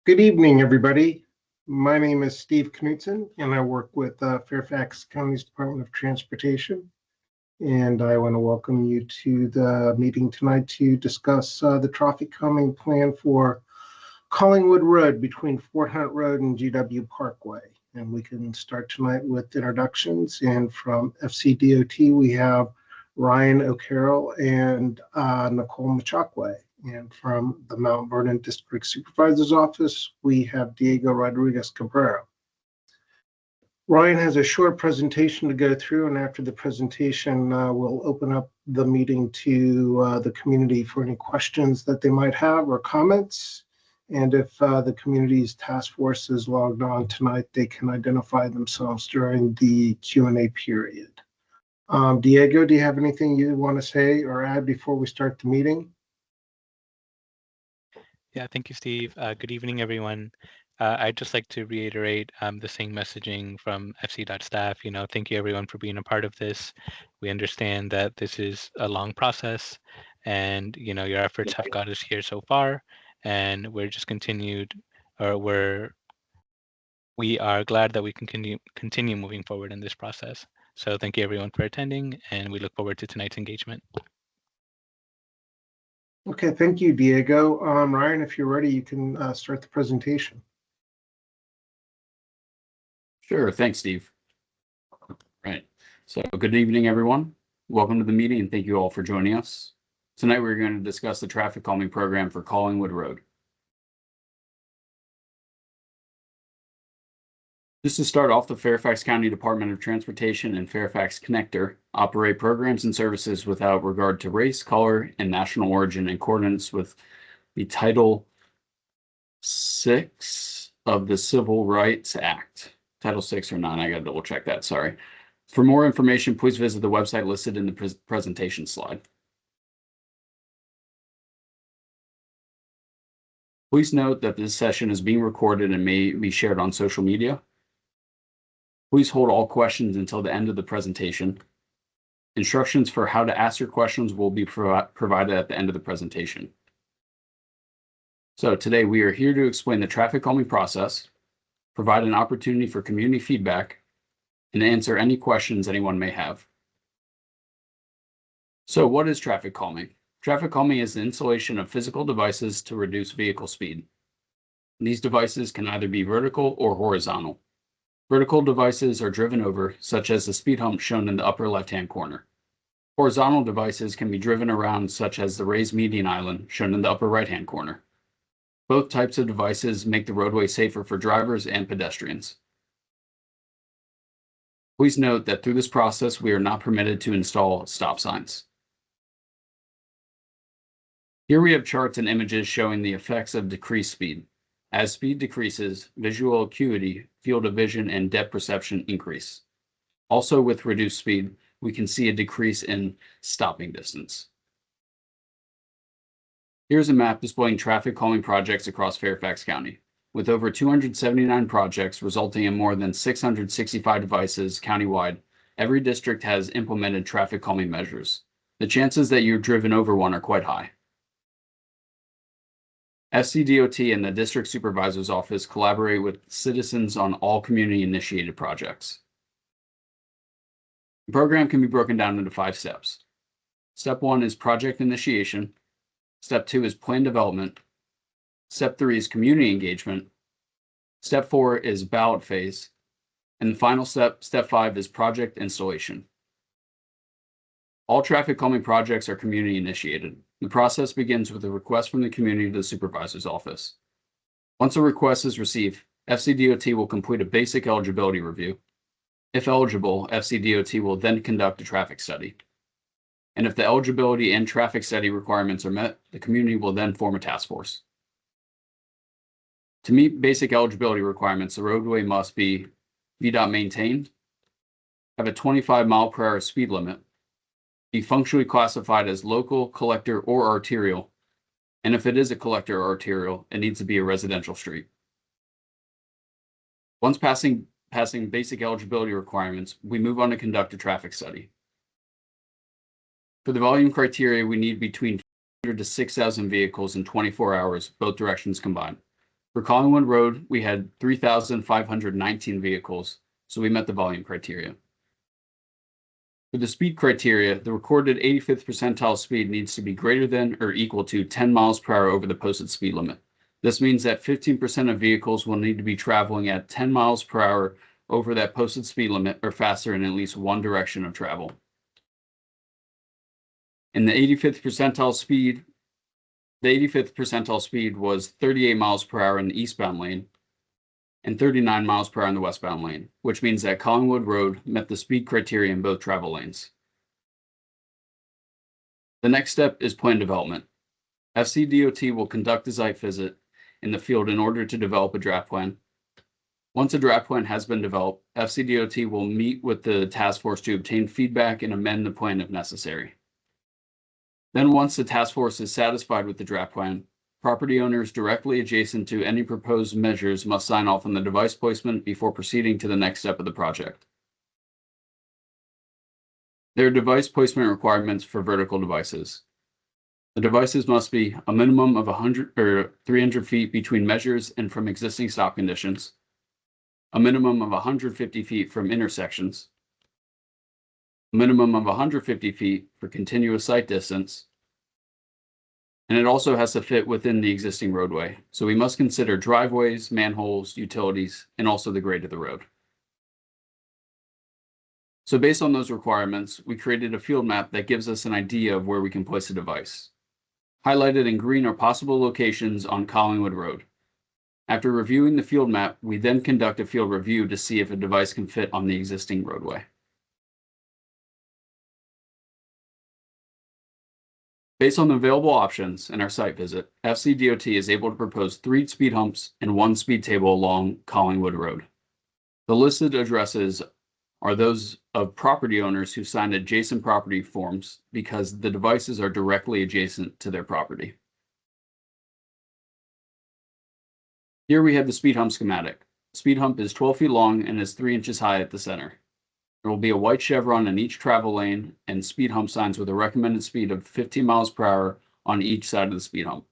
Good evening, everybody. My name is Steve Knutson, and I work with Fairfax County's Department of Transportation. And I want to welcome you to the meeting tonight to discuss the traffic calming plan for Collingwood Road between Fort Hunt Road and GW Parkway. And we can start tonight with introductions. And from FCDOT, we have Ryan O'Carroll and Nicole Machakwe. And from the Mount Vernon District Supervisor's Office, we have Diego Rodriguez Cabrera. Ryan has a short presentation to go through, and after the presentation, we'll open up the meeting to the community for any questions that they might have or comments. And if the community's task force is logged on tonight, they can identify themselves during the Q&A period. Diego, do you have anything you want to say or add before we start the meeting? Yeah, thank you, Steve. Good evening, everyone. I'd just like to reiterate the same messaging from FC.staff. Staff. Thank you, everyone, for being a part of this. We understand that this is a long process, and your efforts have got us here so far, and we're just we are glad that we can continue moving forward in this process. So thank you, everyone, for attending, and we look forward to tonight's engagement. Okay, thank you, Diego. Ryan, if you're ready, you can start the presentation. Sure, thanks, Steve. Right, so good evening, everyone. Welcome to the meeting, and thank you all for joining us. Tonight, we're going to discuss the traffic calming program for Collingwood Road. Just to start off, the Fairfax County Department of Transportation and Fairfax Connector operate programs and services without regard to race, color, and national origin in accordance with the Title VI of the Civil Rights Act. Title 6 or 9, I got to double check that, sorry. For more information, please visit the website listed in the presentation slide. Please note that this session is being recorded and may be shared on social media. Please hold all questions until the end of the presentation. Instructions for how to ask your questions will be provided at the end of the presentation. So today we are here to explain the traffic calming process, provide an opportunity for community feedback, and answer any questions anyone may have. So what is traffic calming? Traffic calming is the installation of physical devices to reduce vehicle speed. These devices can either be vertical or horizontal. Vertical devices are driven over, such as the speed hump shown in the upper left-hand corner. Horizontal devices can be driven around, such as the raised median island shown in the upper right-hand corner. Both types of devices make the roadway safer for drivers and pedestrians. Please note that through this process, we are not permitted to install stop signs. Here we have charts and images showing the effects of decreased speed. As speed decreases, visual acuity, field of vision, and depth perception increase. Also, with reduced speed, we can see a decrease in stopping distance. Here's a map displaying traffic calming projects across Fairfax County. With over 279 projects resulting in more than 665 devices countywide, every district has implemented traffic calming measures. The chances that you're driven over one are quite high. FCDOT and the District Supervisor's Office collaborate with citizens on all community-initiated projects. The program can be broken down into 5 steps. Step 1 is project initiation. Step 2 is plan development. Step 3 is community engagement. Step 4 is ballot phase. And the final step, Step 5, is project installation. All traffic calming projects are community initiated. The process begins with a request from the community to the supervisor's office. Once a request is received, FCDOT will complete a basic eligibility review. If eligible, FCDOT will then conduct a traffic study. And if the eligibility and traffic study requirements are met, the community will then form a task force. To meet basic eligibility requirements, the roadway must be VDOT maintained, have a 25-mile-per-hour speed limit, be functionally classified as local, collector, or arterial, and if it is a collector or arterial, it needs to be a residential street. Once passing basic eligibility requirements, we move on to conduct a traffic study. For the volume criteria, we need between 500 to 6,000 vehicles in 24 hours, both directions combined. For Collingwood Road, we had 3,519 vehicles, so we met the volume criteria. For the speed criteria, the recorded 85th percentile speed needs to be greater than or equal to 10 miles per hour over the posted speed limit. This means that 15% of vehicles will need to be traveling at 10 miles per hour over that posted speed limit or faster in at least one direction of travel. And the 85th percentile speed was 38 miles per hour in the eastbound lane and 39 miles per hour in the westbound lane, which means that Collingwood Road met the speed criteria in both travel lanes. The next step is plan development. FCDOT will conduct a site visit in the field in order to develop a draft plan. Once a draft plan has been developed, FCDOT will meet with the task force to obtain feedback and amend the plan if necessary. Then once the task force is satisfied with the draft plan, property owners directly adjacent to any proposed measures must sign off on the device placement before proceeding to the next step of the project. There are device placement requirements for vertical devices. The devices must be a minimum of 100 or 300 feet between measures and from existing stop conditions, a minimum of 150 feet from intersections, a minimum of 150 feet for continuous sight distance, and it also has to fit within the existing roadway. So we must consider driveways, manholes, utilities, and also the grade of the road. So based on those requirements, we created a field map that gives us an idea of where we can place a device. Highlighted in green are possible locations on Collingwood Road. After reviewing the field map, we then conduct a field review to see if a device can fit on the existing roadway. Based on the available options in our site visit, FCDOT is able to propose 3 speed humps and 1 speed table along Collingwood Road. The listed addresses are those of property owners who signed adjacent property forms because the devices are directly adjacent to their property. Here we have the speed hump schematic. The speed hump is 12 feet long and is 3 inches high at the center. There will be a white chevron in each travel lane and speed hump signs with a recommended speed of 15 miles per hour on each side of the speed hump.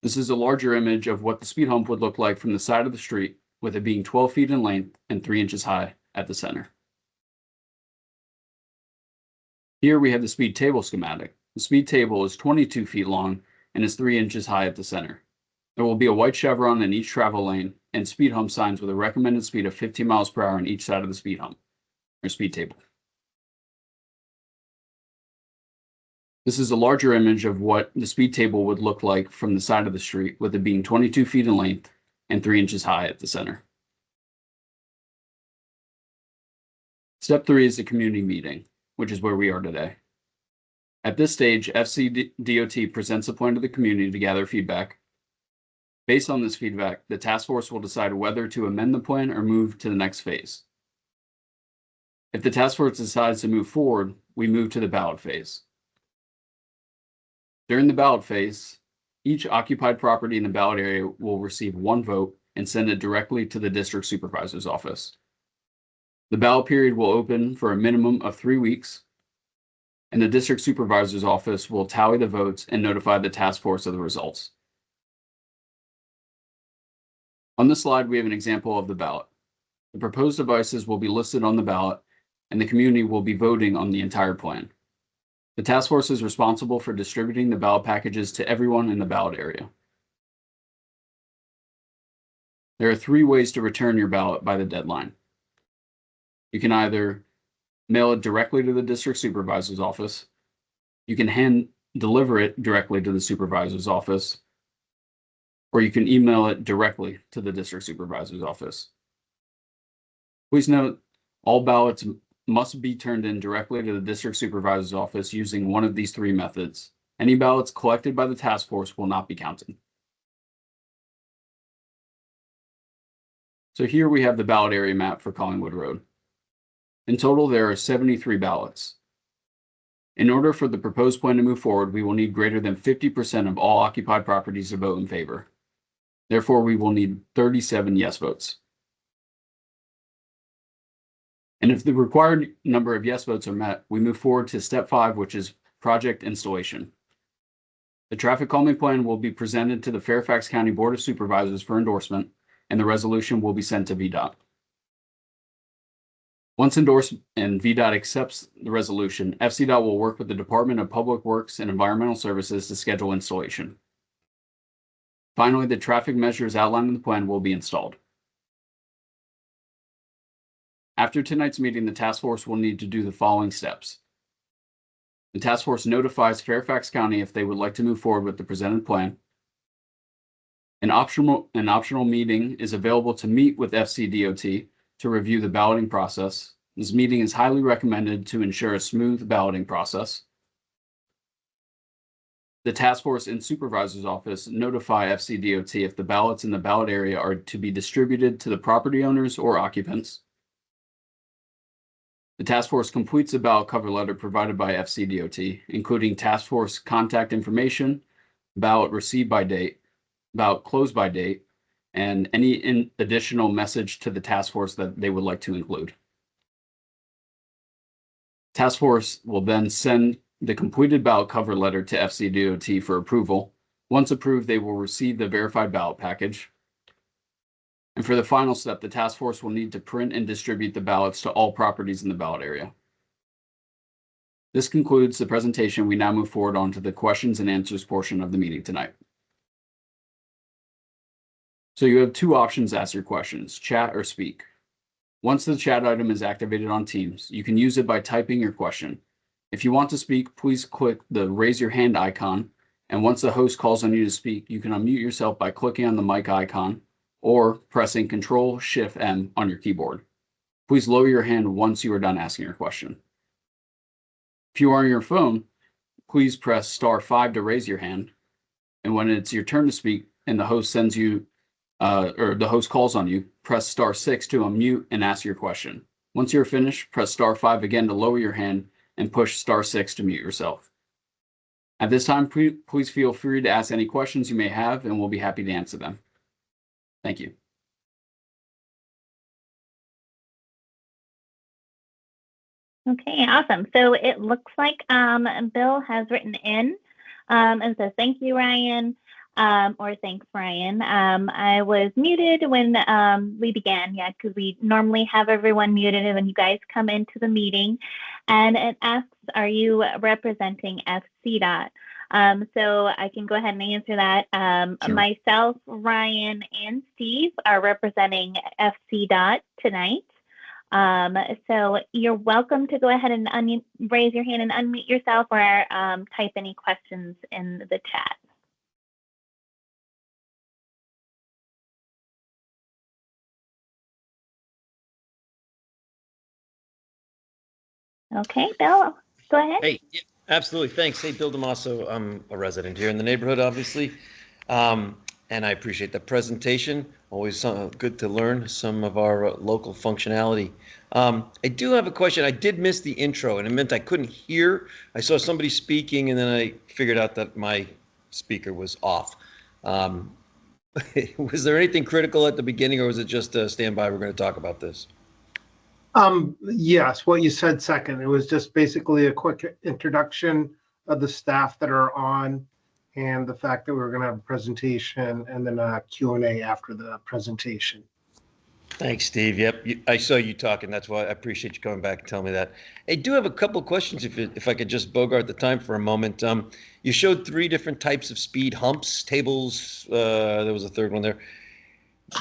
This is a larger image of what the speed hump would look like from the side of the street, with it being 12 feet in length and 3 inches high at the center. Here we have the speed table schematic. The speed table is 22 feet long and is 3 inches high at the center. There will be a white chevron in each travel lane and speed hump signs with a recommended speed of 15 miles per hour on each side of the speed hump, or speed table. This is a larger image of what the speed table would look like from the side of the street, with it being 22 feet in length and 3 inches high at the center. Step 3 is the community meeting, which is where we are today. At this stage, FCDOT presents a plan to the community to gather feedback. Based on this feedback, the task force will decide whether to amend the plan or move to the next phase. If the task force decides to move forward, we move to the ballot phase. During the ballot phase, each occupied property in the ballot area will receive 1 vote and send it directly to the district supervisor's office. The ballot period will open for a minimum of 3 weeks, and the district supervisor's office will tally the votes and notify the task force of the results. On this slide, we have an example of the ballot. The proposed devices will be listed on the ballot, and the community will be voting on the entire plan. The task force is responsible for distributing the ballot packages to everyone in the ballot area. There are 3 ways to return your ballot by the deadline. You can either mail it directly to the district supervisor's office, you can hand deliver it directly to the supervisor's office, or you can email it directly to the district supervisor's office. Please note, all ballots must be turned in directly to the district supervisor's office using one of these 3 methods. Any ballots collected by the task force will not be counted. So here we have the ballot area map for Collingwood Road. In total, there are 73 ballots. In order for the proposed plan to move forward, we will need greater than 50% of all occupied properties to vote in favor. Therefore, we will need 37 yes votes. And if the required number of yes votes are met, we move forward to step 5, which is project installation. The traffic calming plan will be presented to the Fairfax County Board of Supervisors for endorsement, and the resolution will be sent to VDOT. Once endorsed and VDOT accepts the resolution, FCDOT will work with the Department of Public Works and Environmental Services to schedule installation. Finally, the traffic measures outlined in the plan will be installed. After tonight's meeting, the task force will need to do the following steps. The task force notifies Fairfax County if they would like to move forward with the presented plan. An optional meeting is available to meet with FCDOT to review the balloting process. This meeting is highly recommended to ensure a smooth balloting process. The task force and supervisor's office notify FCDOT if the ballots in the ballot area are to be distributed to the property owners or occupants. The task force completes a ballot cover letter provided by FCDOT, including task force contact information, ballot received by date, ballot closed by date, and any additional message to the task force that they would like to include. Task force will then send the completed ballot cover letter to FCDOT for approval. Once approved, they will receive the verified ballot package. And for the final step, the task force will need to print and distribute the ballots to all properties in the ballot area. This concludes the presentation. We now move forward on to the questions and answers portion of the meeting tonight. So you have two options to ask your questions, chat or speak. Once the chat item is activated on Teams, you can use it by typing your question. If you want to speak, please click the raise your hand icon. And once the host calls on you to speak, you can unmute yourself by clicking on the mic icon or pressing Control-Shift-M on your keyboard. Please lower your hand once you are done asking your question. If you are on your phone, please press *5 to raise your hand. And when it's your turn to speak and the host sends you, or the host calls on you, press *6 to unmute and ask your question. Once you're finished, press *5 again to lower your hand and push *6 to mute yourself. At this time, please feel free to ask any questions you may have, and we'll be happy to answer them. Thank you. Okay, awesome. So it looks like Bill has written in and says, thank you, Ryan, or thanks, Ryan. I was muted when we began, because we normally have everyone muted when you guys come into the meeting. And it asks, are you representing FCDOT? So I can go ahead and answer that. Sure. Myself, Ryan, and Steve are representing FCDOT tonight. So you're welcome to go ahead and raise your hand and unmute yourself, or type any questions in the chat. Okay, Bill, go ahead. Hey, yeah, absolutely. Thanks. Hey, Bill DeMasso. I'm a resident here in the neighborhood, obviously. And I appreciate the presentation. Always good to learn some of our local functionality. I do have a question. I did miss the intro, and it meant I couldn't hear. I saw somebody speaking, and then I figured out that my speaker was off. Was there anything critical at the beginning, or was it just a standby? We're going to talk about this. Yes, what you said second. It was just basically a quick introduction of the staff that are on, and the fact that we were going to have a presentation and then a Q&A after the presentation. Thanks, Steve. Yep, I saw you talking. That's why I appreciate you coming back and telling me that. I do have a couple questions, if I could just bogart the time for a moment. You showed 3 different types of speed humps, tables. There was a third one there.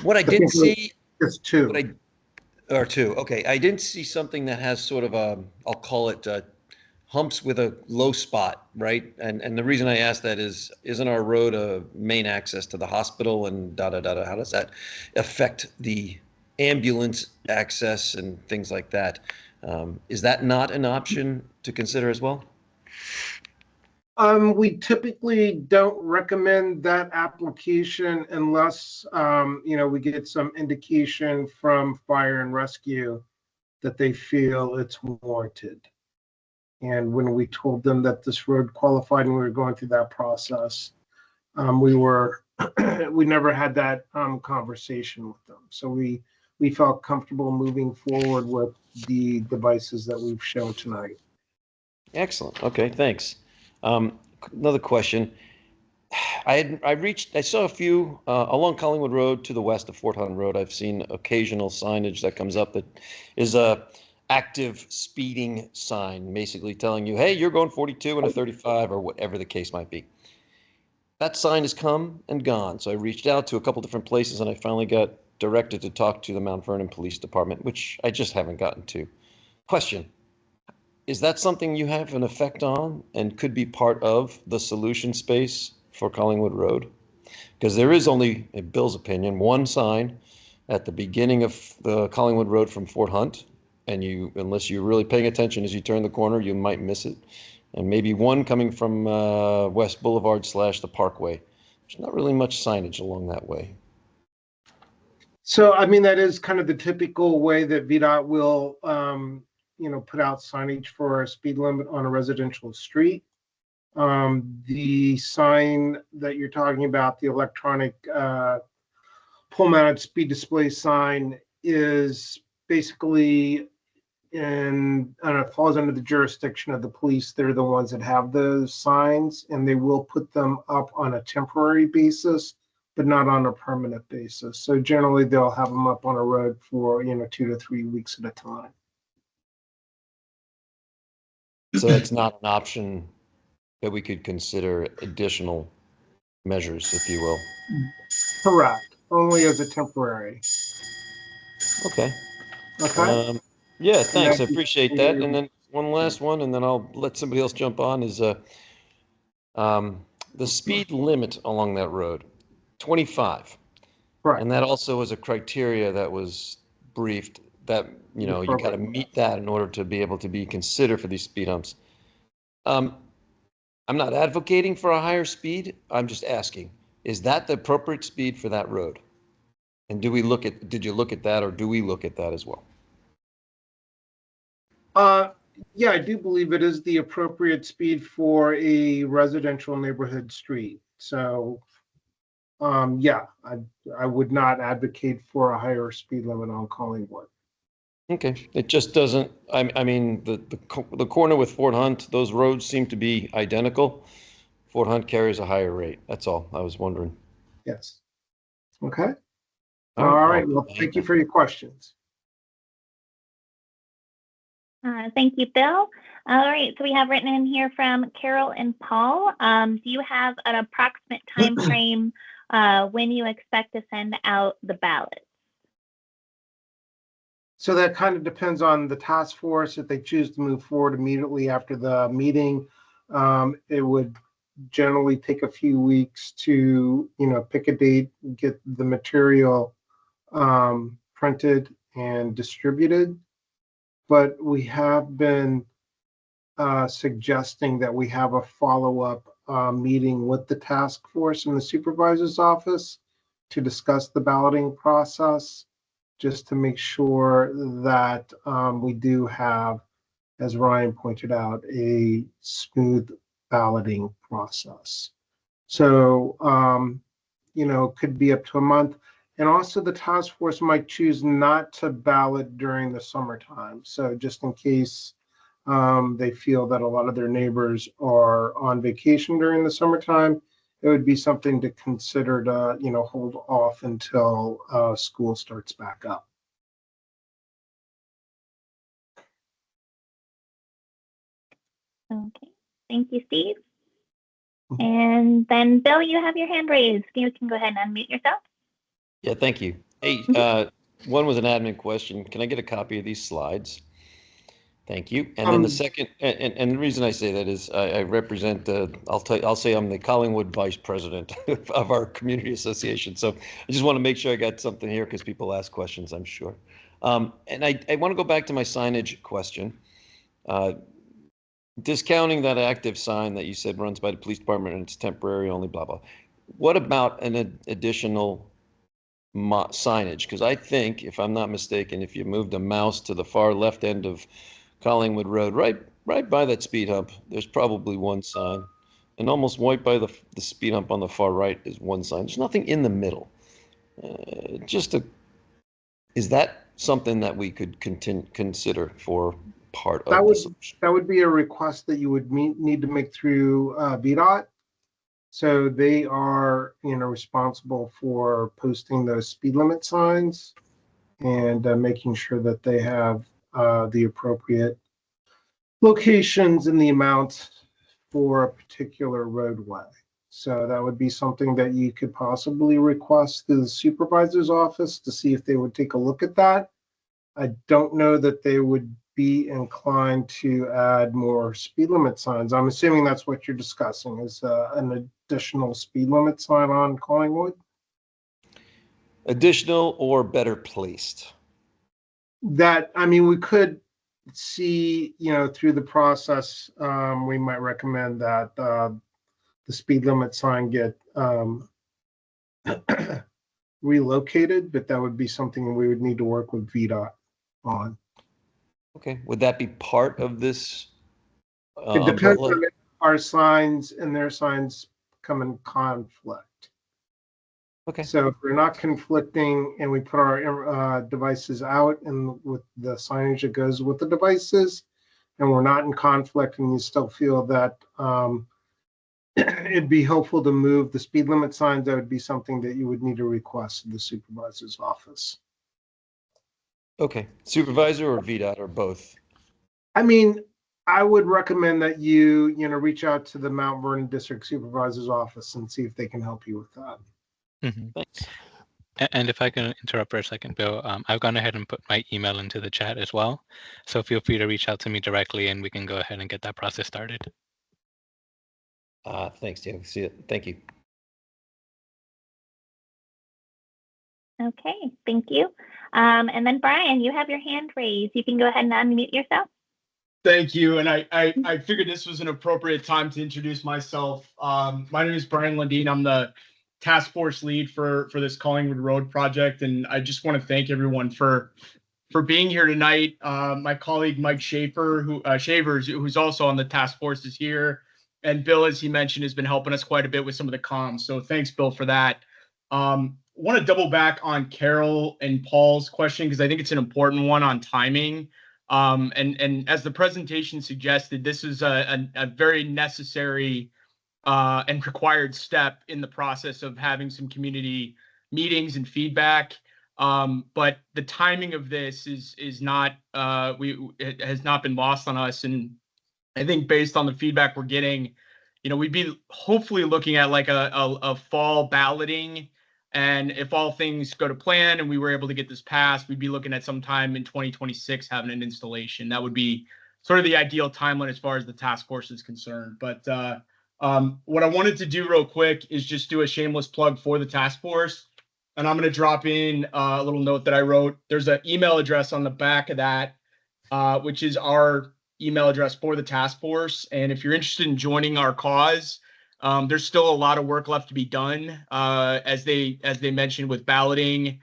What I didn't see... Just 2. Or 2. Okay, I didn't see something that has sort of a, I'll call it humps with a low spot, right? And the reason I ask that is, isn't our road a main access to the hospital and How does that affect the ambulance access and things like that? Is that not an option to consider as well? We typically don't recommend that application unless, we get some indication from fire and rescue that they feel it's warranted. And when we told them that this road qualified and we were going through that process, we never had that conversation with them. So we felt comfortable moving forward with the devices that we've shown tonight. Excellent. Okay, thanks. Another question. I saw a few along Collingwood Road to the west of Fort Hunt Road. I've seen occasional signage that comes up that is a active speeding sign, basically telling you, hey, you're going 42 and a 35 or whatever the case might be. That sign has come and gone. So I reached out to a couple different places and I finally got directed to talk to the Mount Vernon Police Department, which I just haven't gotten to. Question. Is that something you have an effect on and could be part of the solution space for Collingwood Road? Because there is only, in Bill's opinion, one sign at the beginning of the Collingwood Road from Fort Hunt. And you, unless you're really paying attention as you turn the corner, you might miss it. And maybe one coming from West Boulevard / the Parkway. There's not really much signage along that way. So, I mean, that is kind of the typical way that VDOT will, put out signage for a speed limit on a residential street. The sign that you're talking about, the electronic pole-mounted speed display sign, is basically falls under the jurisdiction of the police. They're the ones that have those signs, and they will put them up on a temporary basis, but not on a permanent basis. So generally, they'll have them up on a road for 2 to 3 weeks at a time. So it's not an option that we could consider additional measures, if you will. Correct. Only as a temporary. Okay. Okay. Yeah, thanks. I appreciate that. And then one last one, and then I'll let somebody else jump on, is the speed limit along that road, 25. Right. And that also was a criteria that was briefed that, you got to meet that in order to be able to be considered for these speed humps. I'm not advocating for a higher speed. I'm just asking, is that the appropriate speed for that road? And did you look at that, or do we look at that as well? Yeah, I do believe it is the appropriate speed for a residential neighborhood street. So, yeah, I would not advocate for a higher speed limit on Collingwood. Okay, it just doesn't. I mean, the corner with Fort Hunt, those roads seem to be identical. Fort Hunt carries a higher rate. That's all I was wondering. Yes. Okay. All All right. right. Well, thank you for your questions. Thank you, Bill. All right, so we have written in here from Carol and Paul. Do you have an approximate time frame when you expect to send out the ballot? So that kind of depends on the task force. If they choose to move forward immediately after the meeting, it would generally take a few weeks to, pick a date, get the material printed and distributed. But we have been suggesting that we have a follow-up meeting with the task force in the supervisor's office to discuss the balloting process, just to make sure that we do have, as Ryan pointed out, a smooth balloting process. So, it could be up to a month. And also the task force might choose not to ballot during the summertime. So just in case they feel that a lot of their neighbors are on vacation during the summertime, it would be something to consider to, hold off until school starts back up. Okay, thank you, Steve. And then Bill, you have your hand raised. You can go ahead and unmute yourself. Yeah, thank you. Hey, one was an admin question. Can I get a copy of these slides? Thank you. And then the second, and the reason I say that is I represent I'll say I'm the Collingwood vice president of our community association. So I just want to make sure I got something here because people ask questions, I'm sure. And I want to go back to my signage question. Discounting that active sign that you said runs by the police department and it's temporary only, blah, blah. What about an additional signage? Because I think, if I'm not mistaken, if you moved a mouse to the far left end of Collingwood Road, right by that speed hump, there's probably one sign. And almost right by the speed hump on the far right is one sign. There's nothing in the middle. Is that something that we could consider for part of the solution? That would be a request that you would need to make through VDOT. So they are, responsible for posting those speed limit signs and making sure that they have the appropriate locations and the amount for a particular roadway. So that would be something that you could possibly request to the supervisor's office to see if they would take a look at that. I don't know that they would be inclined to add more speed limit signs. I'm assuming that's what you're discussing is an additional speed limit sign on Collingwood. Additional or better placed? That, I mean, we could see, through the process, we might recommend that the speed limit sign get relocated, but that would be something we would need to work with VDOT on. Okay, would that be part of this It depends umbrella? on if our signs and their signs come in conflict. Okay, So if we're not conflicting and we put our devices out and with the signage that goes with the devices, and we're not in conflict and you still feel that it'd be helpful to move the speed limit signs, that would be something that you would need to request to the supervisor's office. okay. Supervisor or VDOT or both? I mean, I would recommend that you reach out to the Mount Vernon District Supervisor's office and see if they can help you with that. Mhm. Thanks. And if I can interrupt for a second, Bill, I've gone ahead and put my email into the chat as well. So feel free to reach out to me directly and we can go ahead and get that process started. Thanks, Diego. See it. Thank you. Okay, thank you. And then Brian, you have your hand raised. You can go ahead and unmute yourself. Thank you. And I figured this was an appropriate time to introduce myself. My name is Brian Lundeen. I'm the task force lead for this Collingwood Road project. And I just want to thank everyone for being here tonight. My colleague, Mike Shavers, who's also on the task force, is here. And Bill, as he mentioned, has been helping us quite a bit with some of the comms. So thanks, Bill, for that. Want to double back on Carol and Paul's question, because I think it's an important one on timing. And as the presentation suggested, this is a very necessary and required step in the process of having some community meetings and feedback. But the timing of this is not it has not been lost on us. And I think based on the feedback we're getting, we'd be hopefully looking at like a fall balloting. And if all things go to plan and we were able to get this passed, we'd be looking at sometime in 2026 having an installation. That would be sort of the ideal timeline as far as the task force is concerned. But what I wanted to do real quick is just do a shameless plug for the task force. And I'm going to drop in a little note that I wrote. There's an email address on the back of that, which is our email address for the task force. And if you're interested in joining our cause, there's still a lot of work left to be done, as they mentioned, with balloting,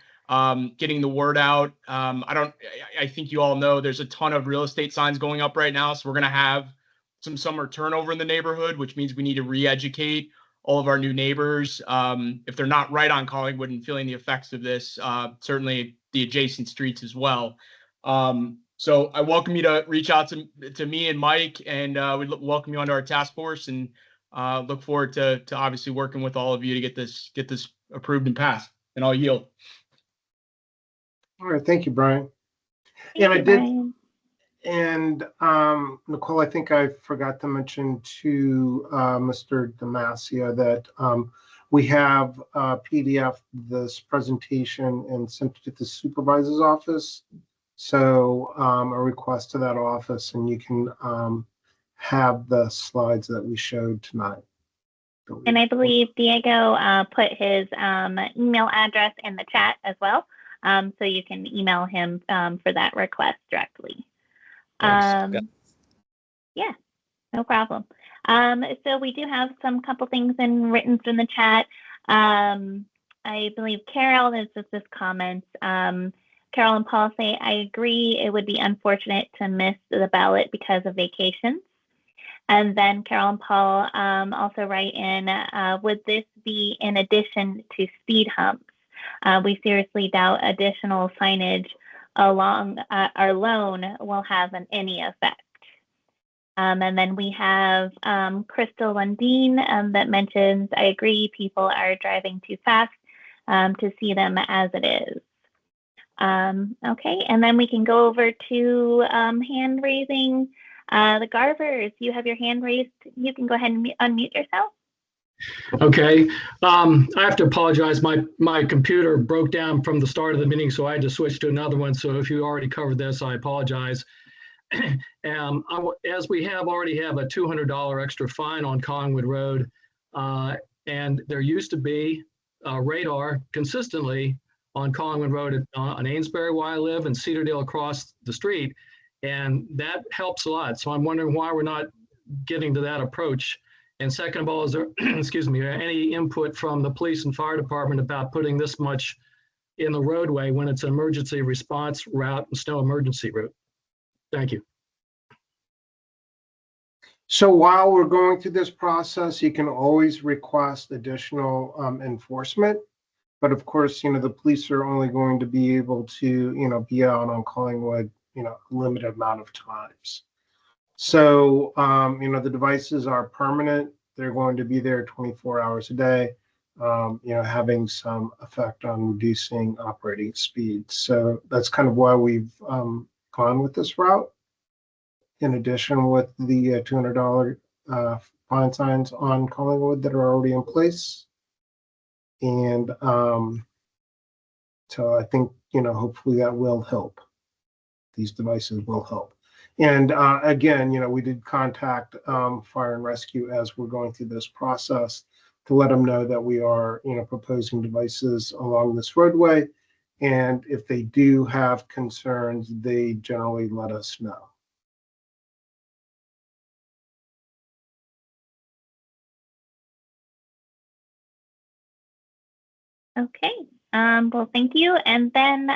getting the word out. I think you all know there's a ton of real estate signs going up right now. So we're going to have some summer turnover in the neighborhood, which means we need to re-educate all of our new neighbors. If they're not right on Collingwood and feeling the effects of this, certainly the adjacent streets as well. So I welcome you to reach out to me and Mike, and we welcome you onto our task force, and look forward to obviously working with all of you to get this approved and passed. And I'll yield. All right, thank you, Brian. Thank you, I did, Brian. and Nicole, I think I forgot to mention to Mr. Damasia that we have PDF this presentation and sent it to the supervisor's office. So a request to that office, and you can have the slides that we showed tonight. And I believe Diego put his email address in the chat as well. So you can email him for that request directly. Yeah, no problem. So we do have some couple things written from the chat. I believe Carol, there's just this comment. Carol and Paul say, I agree, it would be unfortunate to miss the ballot because of vacations. And then Carol and Paul also write in, would this be in addition to speed humps? We seriously doubt additional signage along our loan will have any effect. And then we have Crystal Lundeen that mentions, I agree, people are driving too fast to see them as it is. Okay, and then we can go over to hand raising. The Garvers, you have your hand raised. You can go ahead and unmute yourself. Okay, I have to apologize. My computer broke down from the start of the meeting, so I had to switch to another one. So if you already covered this, I apologize. As we already have a $200 extra fine on Collingwood Road, and there used to be radar consistently on Collingwood Road on Amesbury, where I live, and Cedardale across the street, and that helps a lot. So I'm wondering why we're not getting to that approach. And second of all, is there, excuse me, any input from the police and fire department about putting this much in the roadway when it's an emergency response route and snow emergency route? Thank you. So while we're going through this process, you can always request additional enforcement. But of course, the police are only going to be able to, be out on Collingwood, a limited amount of times. So, the devices are permanent. They're going to be there 24 hours a day, having some effect on reducing operating speed. So that's kind of why we've gone with this route. In addition, with the $200 fine signs on Collingwood that are already in place. And so I think, hopefully that will help. These devices will help. And again, we did contact fire and rescue as we're going through this process to let them know that we are, proposing devices along this roadway. And if they do have concerns, they generally let us know. Okay, well, thank you. And then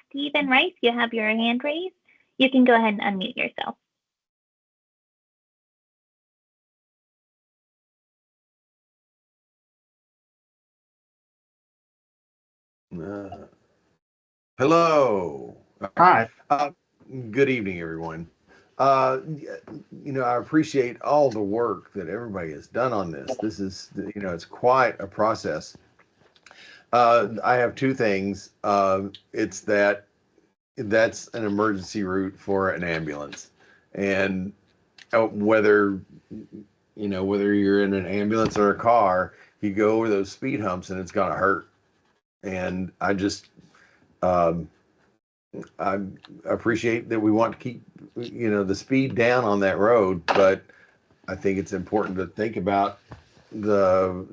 Stephen Rice, you have your hand raised. You can go ahead and unmute yourself. Hello. Hi. Good evening, everyone. I appreciate all the work that everybody has done on this. This is, it's quite a process. I have two things. It's that's an emergency route for an ambulance, and whether you're in an ambulance or a car, you go over those speed humps and it's gonna hurt. And I appreciate that we want to keep, the speed down on that road, but I think it's important to think about the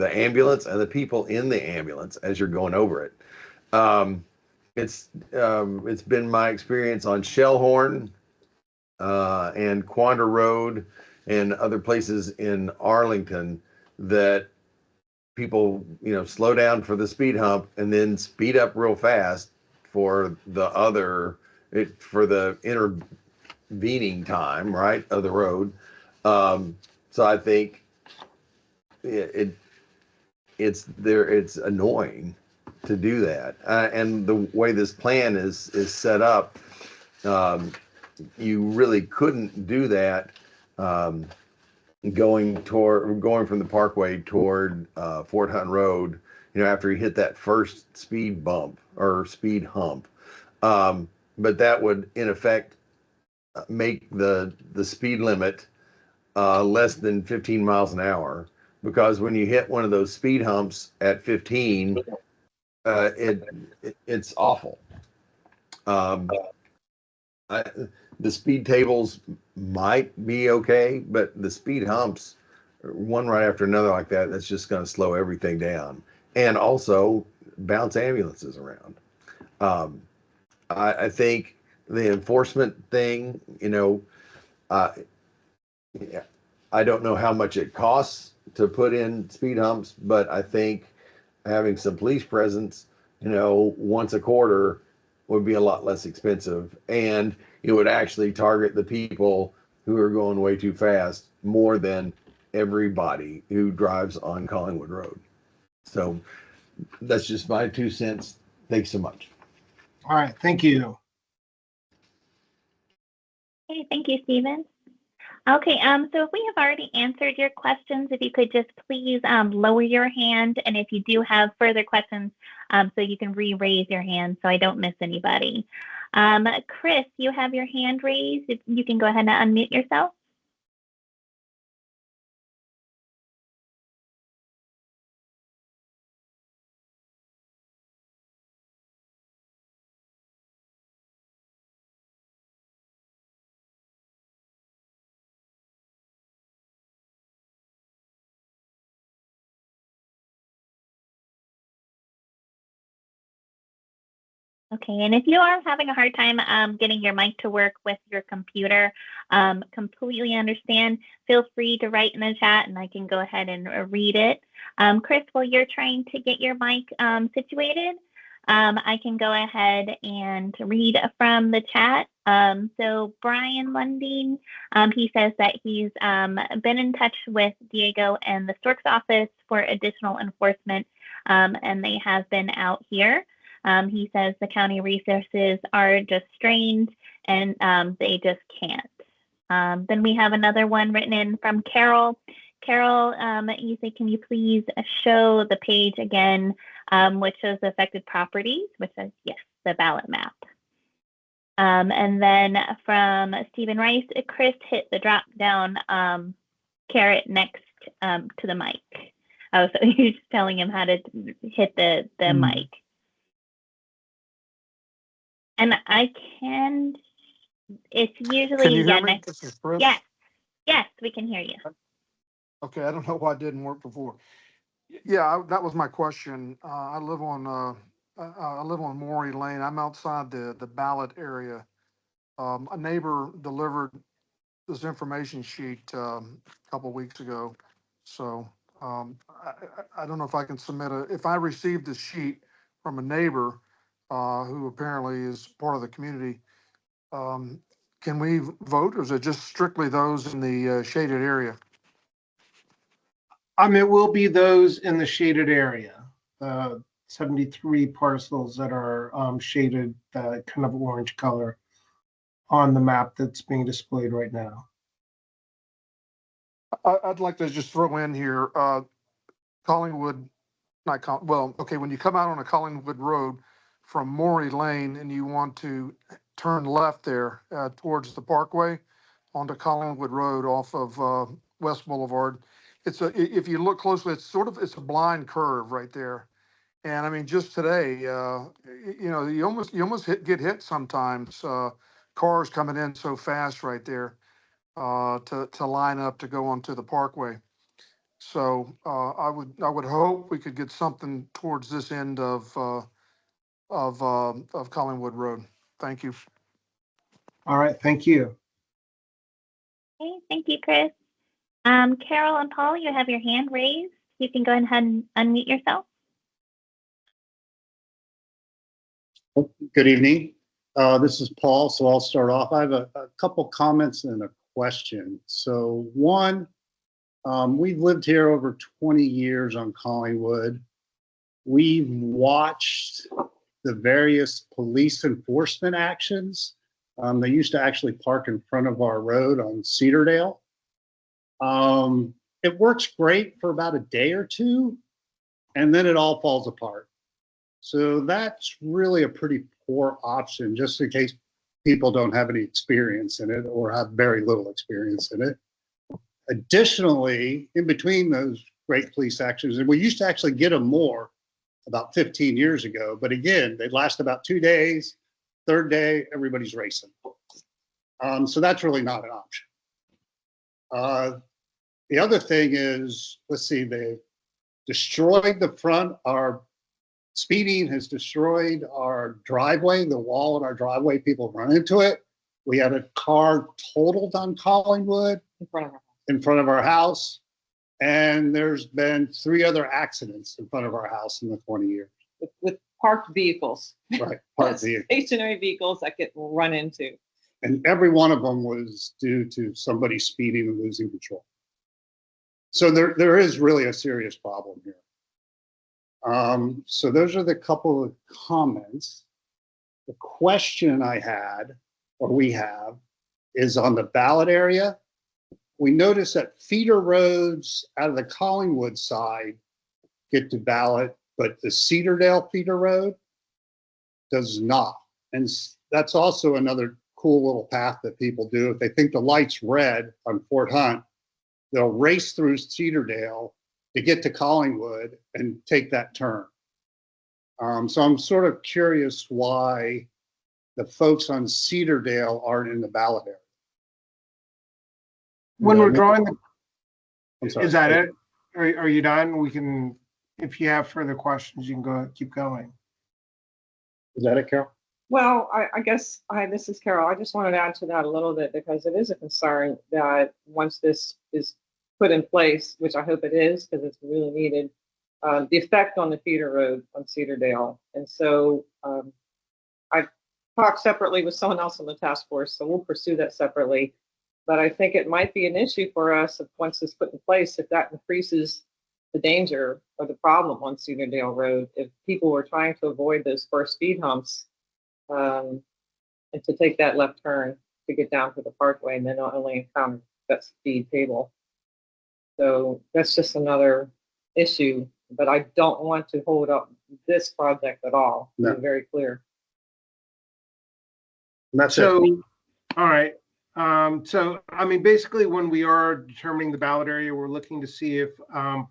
ambulance and the people in the ambulance as you're going over it. It's been my experience on Shellhorn and Quandra Road and other places in Arlington that people, slow down for the speed hump and then speed up real fast for the intervening time, right, of the road. So I think it's annoying to do that. And the way this plan is set up, you really couldn't do that going from the Parkway toward Fort Hunt Road, after you hit that first speed bump or speed hump. But that would in effect make the speed limit less than 15 miles an hour, because when you hit one of those speed humps at 15, it's awful. The speed tables might be okay, but the speed humps, one right after another like that, that's just going to slow everything down and also bounce ambulances around. I think the enforcement thing, I don't know how much it costs to put in speed humps, but I think having some police presence, once a quarter would be a lot less expensive, and it would actually target the people who are going way too fast more than everybody who drives on Collingwood Road. So that's just my 2 cents. Thanks so much. All right, thank you. Okay, thank you, Stephen. Okay, so if we have already answered your questions, if you could just please lower your hand, and if you do have further questions, so you can re-raise your hand so I don't miss anybody. Chris, you have your hand raised. If you can go ahead and unmute yourself. Okay, and if you are having a hard time getting your mic to work with your computer, completely understand. Feel free to write in the chat and I can go ahead and read it. Chris, while you're trying to get your mic situated, I can go ahead and read from the chat. So Brian Lundeen, he says that he's been in touch with Diego and the Storks office for additional enforcement, and they have been out here. He says the county resources are just strained and they just can't. Then we have another one written in from Carol. Carol, you say, can you please show the page again, which shows the affected properties, which says, yes, the ballot map. And then from Stephen Rice, Chris hit the drop down caret next to the mic. Oh, so you're just telling him how to hit the mic. And I can, it's usually, Can you hear me? This is Chris. Yes, we can hear you. Okay, I don't know why it didn't work before. Yeah, that was my question. I live on Maury Lane. I'm outside the ballot area. A neighbor delivered this information sheet a couple weeks ago. So I don't know if I can submit if I received a sheet from a neighbor who apparently is part of the community, can we vote, or is it just strictly those in the shaded area? It will be those in the shaded area, 73 parcels that are shaded kind of orange color on the map that's being displayed right now. I'd like to just throw in here, Collingwood, when you come out on a Collingwood Road from Maury Lane and you want to turn left there towards the Parkway onto Collingwood Road off of West Boulevard, if you look closely, it's a blind curve right there. And I mean, just today, you almost get hit sometimes. Cars coming in so fast right there to line up to go onto the Parkway. So I would hope we could get something towards this end of Collingwood Road. Thank you. All right, thank you. Okay, thank you, Chris. Carol and Paul, you have your hand raised. You can go ahead and unmute yourself. Good evening. This is Paul, so I'll start off. I have a couple comments and a question. So one, we've lived here over 20 years on Collingwood. We've watched the various police enforcement actions. They used to actually park in front of our road on Cedardale. It works great for about a day or two, and then it all falls apart. So that's really a pretty poor option, just in case people don't have any experience in it or have very little experience in it. Additionally, in between those great police actions, and we used to actually get them more about 15 years ago, but again, they last about 2 days. Third day, everybody's racing. So that's really not an option. The other thing is, let's see, they destroyed the front. Our speeding has destroyed our driveway, the wall in our driveway. People run into it. We had a car totaled on Collingwood in front of our house. And there's been 3 other accidents in front of our house in the 20 years. With parked vehicles. Right, parked vehicles. Stationary vehicles that get run into. And every one of them was due to somebody speeding and losing control. So there is really a serious problem here. So those are the couple of comments. The question I had, or we have, is on the ballot area. we notice that feeder roads out of the Collingwood side get to ballot, but the Cedardale feeder road does not. And that's also another cool little path that people do. If they think the light's red on Fort Hunt, they'll race through Cedardale to get to Collingwood and take that turn. So I'm sort of curious why the folks on Cedardale aren't in the ballot area. When we're drawing I'm sorry. is that it? Are you done? We can, if you have further questions, you can keep going. Is that it, Carol? Well, I guess this is Carol. I just wanted to add to that a little bit because it is a concern that once this is put in place, which I hope it is because it's really needed, the effect on the feeder road on Cedardale. And so I've talked separately with someone else on the task force, so we'll pursue that separately. But I think it might be an issue for us if once it's put in place, if that increases the danger or the problem on Cedardale Road, if people were trying to avoid those first speed humps and to take that left turn to get down to the parkway and then not only encounter that speed table. So that's just another issue, but I don't want to hold up this project at all, to be very clear. And that's So, it. all right. So, I mean, basically, when we are determining the ballot area, we're looking to see if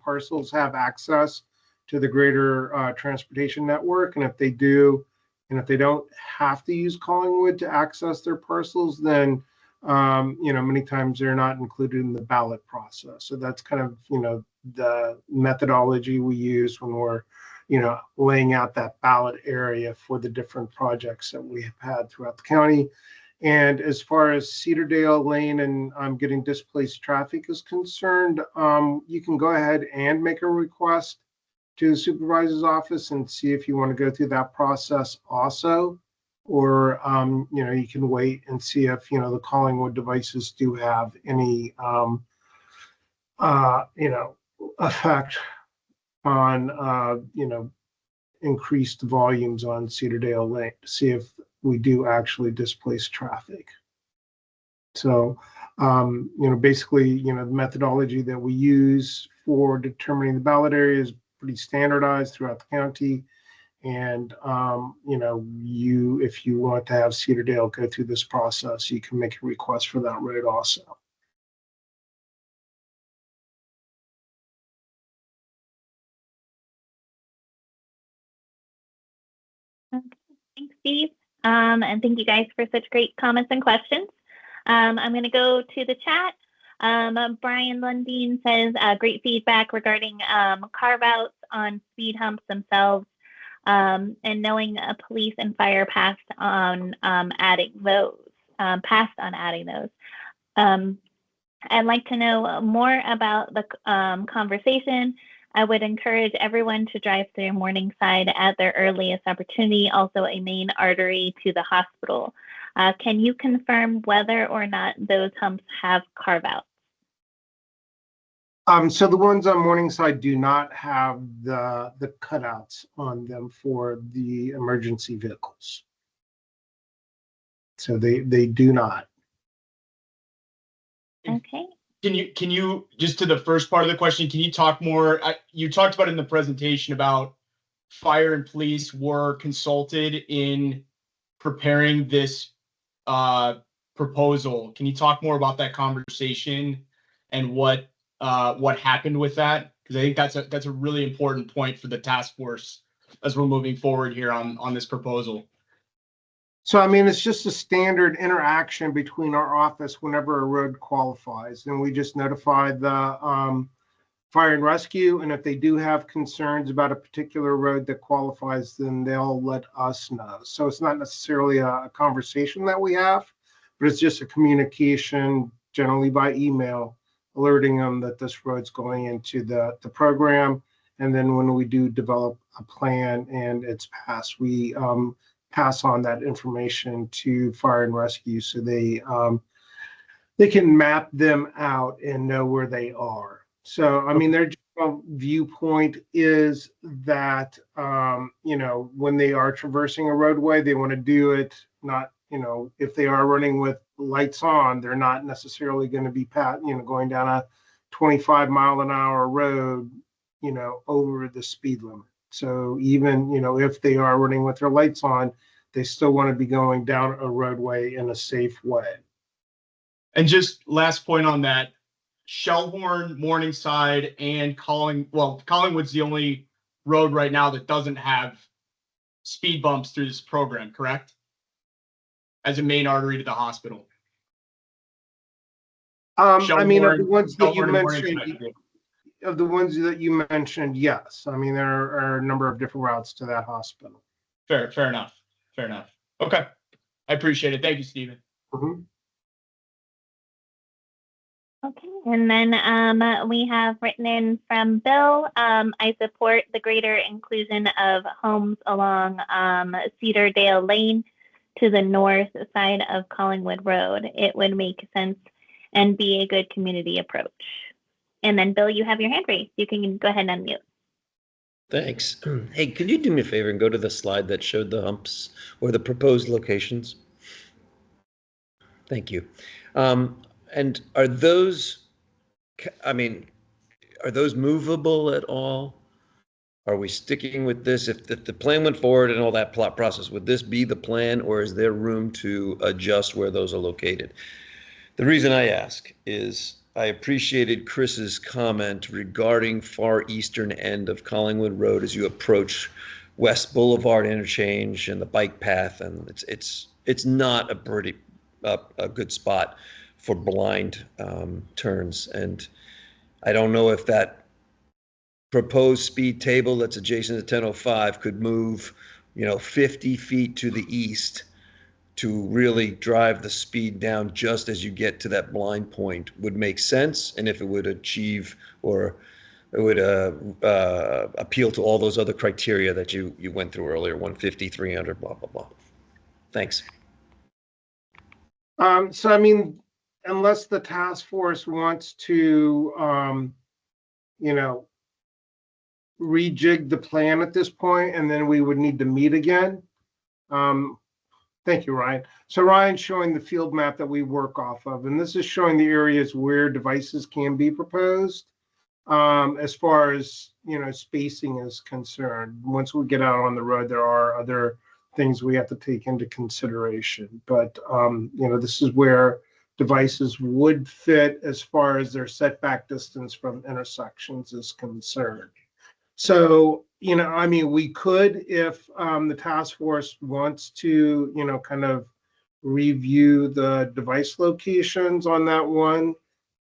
parcels have access to the greater transportation network. And if they do, and if they don't have to use Collingwood to access their parcels, then, many times they're not included in the ballot process. So that's kind of, the methodology we use when we're, laying out that ballot area for the different projects that we have had throughout the county. And as far as Cedardale Lane and getting displaced traffic is concerned, you can go ahead and make a request to the supervisor's office and see if you want to go through that process also. Or, you can wait and see if, the Collingwood devices do have any, effect on, increased volumes on Cedardale Lane to see if we do actually displace traffic. So, basically, the methodology that we use for determining the ballot area is pretty standardized throughout the county. And, if you want to have Cedardale go through this process, you can make a request for that road also. Okay, thanks, Steve. And thank you guys for such great comments and questions. I'm going to go to the chat. Brian Lundeen says great feedback regarding carve-outs on speed humps themselves, and knowing police and fire passed on adding those. I'd like to know more about the conversation. I would encourage everyone to drive through Morningside at their earliest opportunity, also a main artery to the hospital. Can you confirm whether or not those humps have carve-outs? So the ones on Morningside do not have the cutouts on them for the emergency vehicles. So they do not. Okay. Can you just to the first part of the question, can you talk more? You talked about in the presentation about fire and police were consulted in preparing this proposal. Can you talk more about that conversation and what happened with that? Because I think that's a really important point for the task force as we're moving forward here on this proposal. So, I mean, it's just a standard interaction between our office whenever a road qualifies. And we just notify the fire and rescue. And if they do have concerns about a particular road that qualifies, then they'll let us know. So it's not necessarily a conversation that we have, but it's just a communication, generally by email, alerting them that this road's going into the program. And then when we do develop a plan and it's passed, we pass on that information to fire and rescue so they can map them out and know where they are. So, I mean, their general viewpoint is that, when they are traversing a roadway, they want to do it not, if they are running with lights on, they're not necessarily going to be going down a 25-mile-an-hour road, over the speed limit. So even, if they are running with their lights on, they still want to be going down a roadway in a safe way. And just last point on that, Shellhorn, Morningside, and Collingwood's the only road right now that doesn't have speed bumps through this program, correct? As a main artery to the hospital. I mean, of the ones that you Shellhorn and mentioned, Morningside do. yes. I mean, there are a number of different routes to that hospital. Fair enough. Okay. I appreciate it. Thank you, Stephen. Mhm. Okay, and then we have written in from Bill. I support the greater inclusion of homes along Cedardale Lane to the north side of Collingwood Road. It would make sense and be a good community approach. And then, Bill, you have your hand raised. You can go ahead and unmute. Thanks. Hey, could you do me a favor and go to the slide that showed the humps or the proposed locations? Thank you. And are those, are those movable at all? Are we sticking with this? If the plan went forward and all that plot process, would this be the plan, or is there room to adjust where those are located? The reason I ask is I appreciated Chris's comment regarding far eastern end of Collingwood Road as you approach West Boulevard interchange and the bike path, and it's not a good spot for blind turns. And I don't know if that proposed speed table that's adjacent to 1005 could move, 50 feet to the east to really drive the speed down just as you get to that blind point would make sense, and if it would achieve or it would appeal to all those other criteria that you went through earlier, 150, 300, blah, blah, blah. Thanks. So, I mean, unless the task force wants to, rejig the plan at this point, and then we would need to meet again. Thank you, Ryan. So Ryan's showing the field map that we work off of, and this is showing the areas where devices can be proposed. As far as, spacing is concerned, once we get out on the road, there are other things we have to take into consideration. But, this is where devices would fit as far as their setback distance from intersections is concerned. So, we could, if the task force wants to, kind of review the device locations on that one.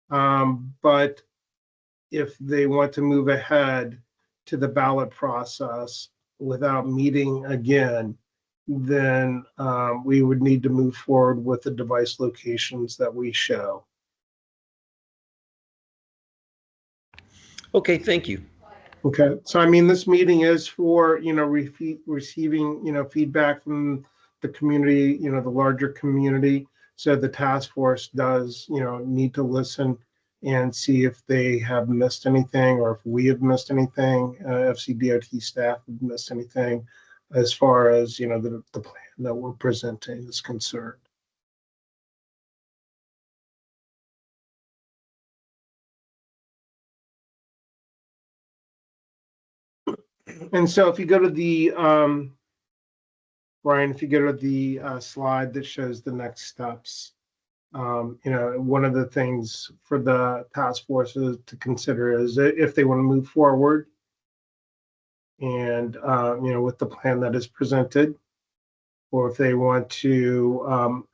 But if they want to move ahead to the ballot process without meeting again, then we would need to move forward with the device locations that we show. Okay, thank you. Okay, so this meeting is for, receiving, feedback from the community, the larger community. So the task force does, need to listen and see if they have missed anything, or if we have missed anything, FCDOT staff have missed anything as far as, the plan that we're presenting is concerned. And so if you go to the, Ryan, if you go to the slide that shows the next steps, one of the things for the task force to consider is if they want to move forward and, with the plan that is presented, or if they want to,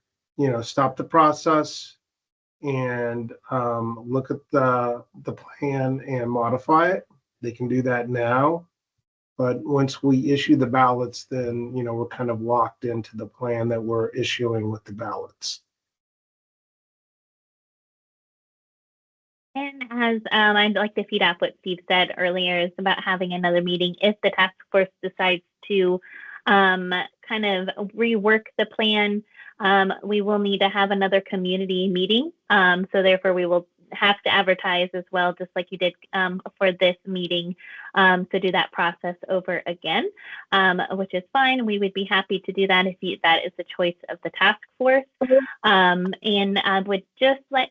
stop the process and look at the plan and modify it. They can do that now. But once we issue the ballots, then, we're kind of locked into the plan that we're issuing with the ballots. And as I'd like to feed off what Steve said earlier, is about having another meeting if the task force decides to kind of rework the plan. We will need to have another community meeting. So therefore, we will have to advertise as well, just like you did for this meeting, to do that process over again, which is fine. We would be happy to do that if that is the choice of the task force. And I would just let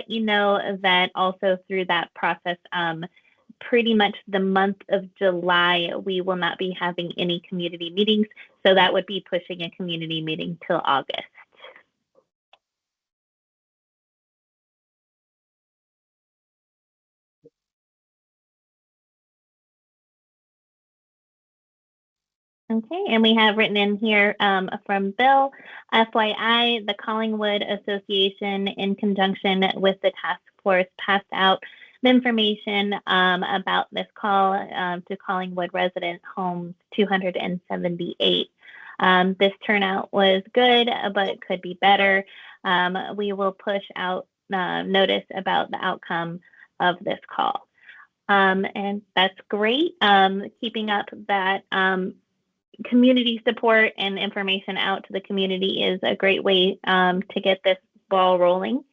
you know that also through that process, pretty much the month of July, we will not be having any community meetings. So that would be pushing a community meeting till August. Okay, and we have written in here from Bill, FYI, the Collingwood Association in conjunction with the task force passed out the information about this call to Collingwood resident homes 278. This turnout was good, but could be better. We will push out notice about the outcome of this call. And that's great. Keeping up that community support and information out to the community is a great way to get this ball rolling.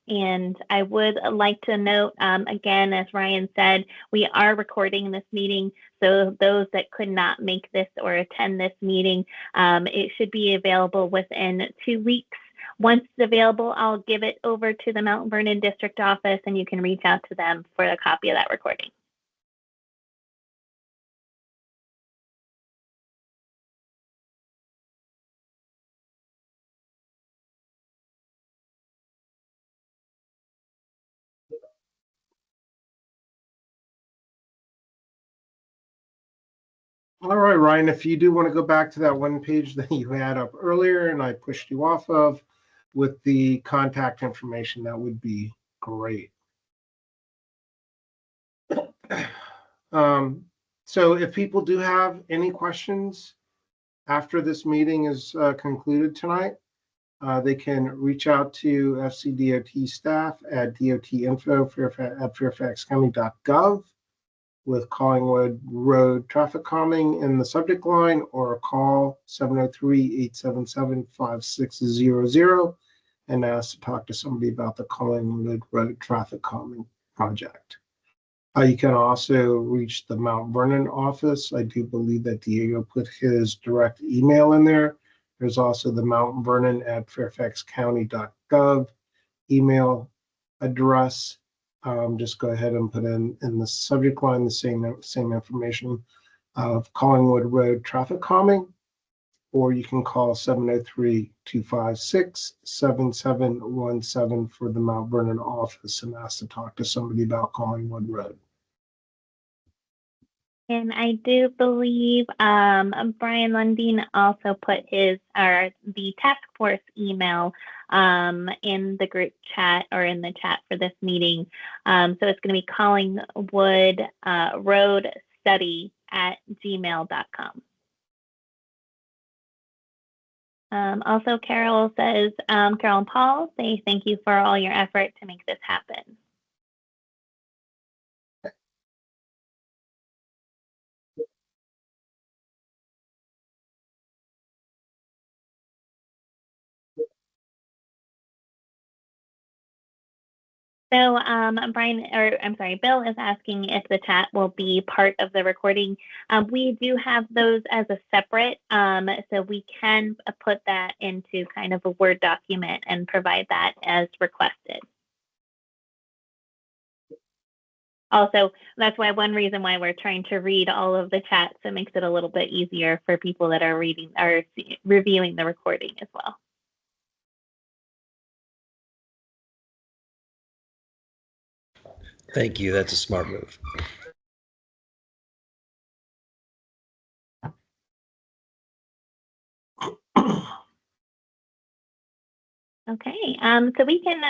And I would like to note, again, as Ryan said, we are recording this meeting. So those that could not make this or attend this meeting, it should be available within 2 weeks. Once it's available, I'll give it over to the Mount Vernon District Office and you can reach out to them for a copy of that recording. All right, Ryan, if you do want to go back to that one page that you had up earlier and I pushed you off of with the contact information, that would be great. So if people do have any questions after this meeting is concluded tonight, they can reach out to FCDOT staff at dotinfo@fairfaxcounty.gov with Collingwood Road traffic calming in the subject line, or call 703-877-5600 and ask to talk to somebody about the Collingwood Road traffic calming project. You can also reach the Mount Vernon office. I do believe that Diego put his direct email in there. There's also the Mount Vernon at fairfaxcounty.gov email address. Just go ahead and put in the subject line the same information of Collingwood Road traffic calming, or you can call 703-256-7717 for the Mount Vernon office and ask to talk to somebody about Collingwood Road. And I do believe Brian Lundeen also put the task force email in the group chat or in the chat for this meeting. So it's going to be Collingwood Road Study at gmail.com. Also, Carol says, Carol and Paul say thank you for all your effort to make this happen. So Bill is asking if the chat will be part of the recording. We do have those as a separate, so we can put that into kind of a Word document and provide that as requested. Also, that's one reason why we're trying to read all of the chats. So it makes it a little bit easier for people that are reviewing the recording as well. Thank you. That's a smart move. Okay, so we can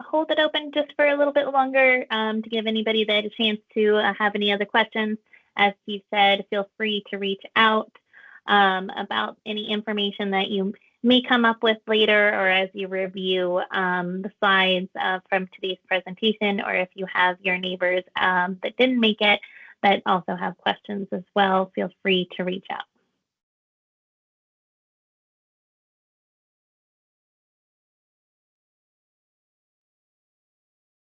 hold it open just for a little bit longer to give anybody that a chance to have any other questions. As Steve said, feel free to reach out about any information that you may come up with later, or as you review the slides from today's presentation, or if you have your neighbors that didn't make it that also have questions as well, feel free to reach out.